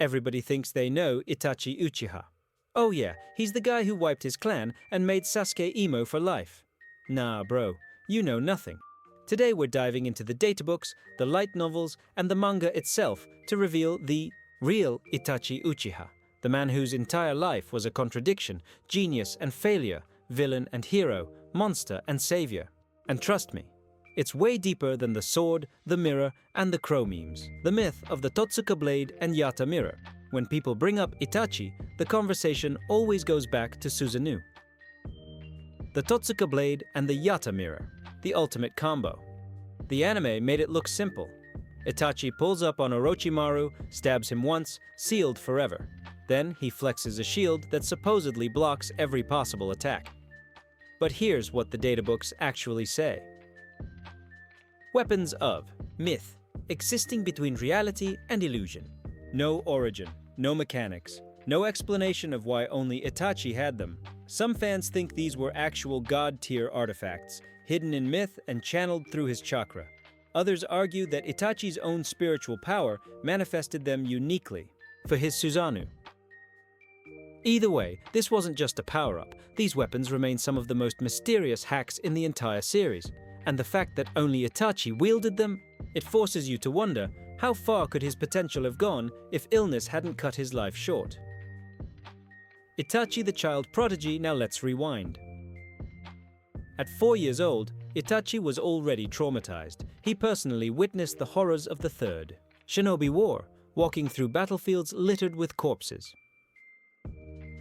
Everybody thinks they know Itachi Uchiha. Oh yeah, he's the guy who wiped his clan and made Sasuke emo for life. Nah, bro, you know nothing. Today we're diving into the databooks, the light novels, and the manga itself to reveal the real Itachi Uchiha, the man whose entire life was a contradiction, genius and failure, villain and hero, monster and savior. And trust me, it's way deeper than the sword, the mirror, and the crow memes. The myth of the Totsuka blade and Yata mirror. When people bring up Itachi, the conversation always goes back to Susanoo. The Totsuka blade and the Yata mirror, the ultimate combo. The anime made it look simple. Itachi pulls up on Orochimaru, stabs him once, sealed forever. Then he flexes a shield that supposedly blocks every possible attack. But here's what the databooks actually say. Weapons of myth, existing between reality and illusion. No origin, no mechanics, no explanation of why only Itachi had them. Some fans think these were actual god-tier artifacts, hidden in myth and channeled through his chakra. Others argue that Itachi's own spiritual power manifested them uniquely for his Susanoo. Either way, this wasn't just a power-up. These weapons remain some of the most mysterious hacks in the entire series. And the fact that only Itachi wielded them, it forces you to wonder, how far could his potential have gone if illness hadn't cut his life short? Itachi the child prodigy, now let's rewind. At 4 years old, Itachi was already traumatized. He personally witnessed the horrors of the Third Shinobi War, walking through battlefields littered with corpses.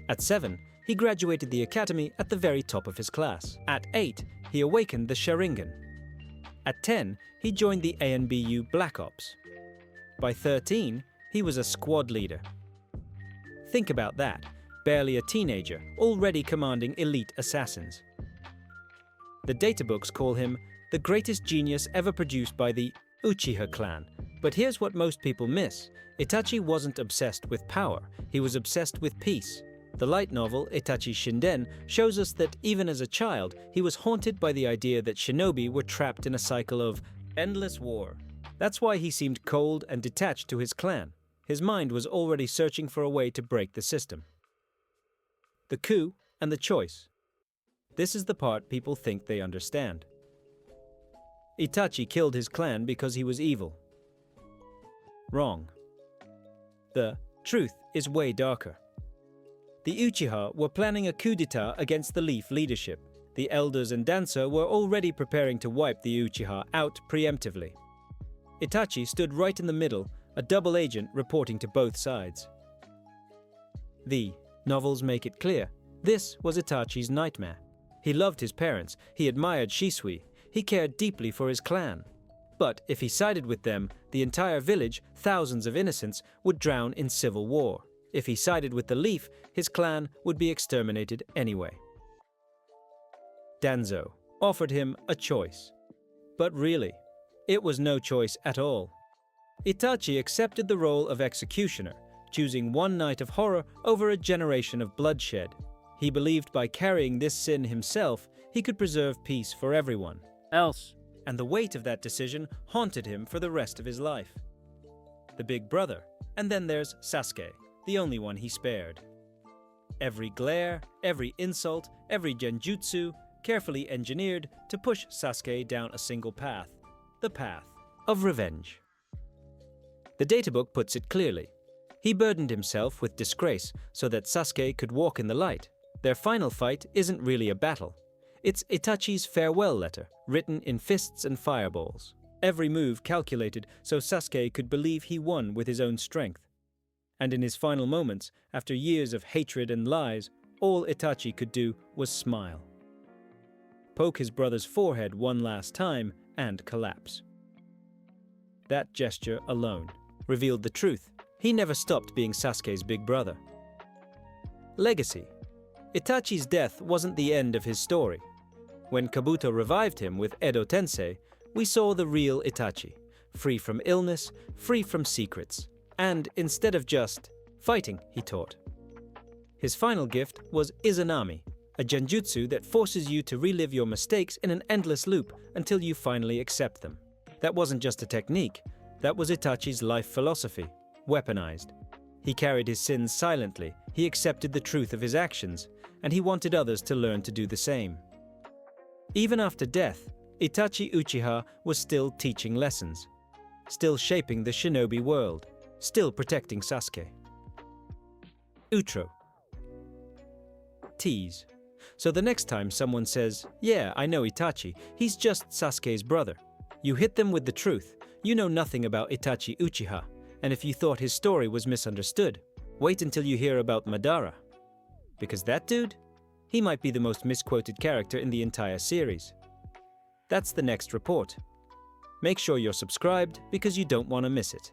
At 7, he graduated the academy at the very top of his class. At 8, he awakened the Sharingan. At 10, he joined the ANBU Black Ops. By 13, he was a squad leader. Think about that, barely a teenager, already commanding elite assassins. The databooks call him the greatest genius ever produced by the Uchiha clan. But here's what most people miss. Itachi wasn't obsessed with power, he was obsessed with peace. The light novel, Itachi Shinden, shows us that even as a child, he was haunted by the idea that shinobi were trapped in a cycle of endless war. That's why he seemed cold and detached to his clan. His mind was already searching for a way to break the system. The coup and the choice. This is the part people think they understand. Itachi killed his clan because he was evil. Wrong. The truth is way darker. The Uchiha were planning a coup d'etat against the Leaf leadership. The elders and Danzo were already preparing to wipe the Uchiha out preemptively. Itachi stood right in the middle, a double agent reporting to both sides. The novels make it clear, this was Itachi's nightmare. He loved his parents, he admired Shisui, he cared deeply for his clan. But if he sided with them, the entire village, thousands of innocents, would drown in civil war. If he sided with the Leaf, his clan would be exterminated anyway. Danzo offered him a choice. But really, it was no choice at all. Itachi accepted the role of executioner, choosing one night of horror over a generation of bloodshed. He believed by carrying this sin himself, he could preserve peace for everyone else. And the weight of that decision haunted him for the rest of his life. The big brother, and then there's Sasuke, the only one he spared. Every glare, every insult, every genjutsu, carefully engineered to push Sasuke down a single path, the path of revenge. The databook puts it clearly. He burdened himself with disgrace so that Sasuke could walk in the light. Their final fight isn't really a battle. It's Itachi's farewell letter, written in fists and fireballs. Every move calculated so Sasuke could believe he won with his own strength. And in his final moments, after years of hatred and lies, all Itachi could do was smile. Poke his brother's forehead one last time and collapse. That gesture alone revealed the truth. He never stopped being Sasuke's big brother. Legacy. Itachi's death wasn't the end of his story. When Kabuto revived him with Edo Tensei, we saw the real Itachi, free from illness, free from secrets. And instead of just fighting, he taught. His final gift was Izanami, a genjutsu that forces you to relive your mistakes in an endless loop until you finally accept them. That wasn't just a technique, that was Itachi's life philosophy, weaponized. He carried his sins silently, he accepted the truth of his actions, and he wanted others to learn to do the same. Even after death, Itachi Uchiha was still teaching lessons, still shaping the shinobi world, still protecting Sasuke. Outro. Tease. So the next time someone says, "Yeah, I know Itachi, he's just Sasuke's brother," you hit them with the truth. You know nothing about Itachi Uchiha, and if you thought his story was misunderstood, wait until you hear about Madara. Because that dude, he might be the most misquoted character in the entire series. That's the next report. Make sure you're subscribed because you don't want to miss it.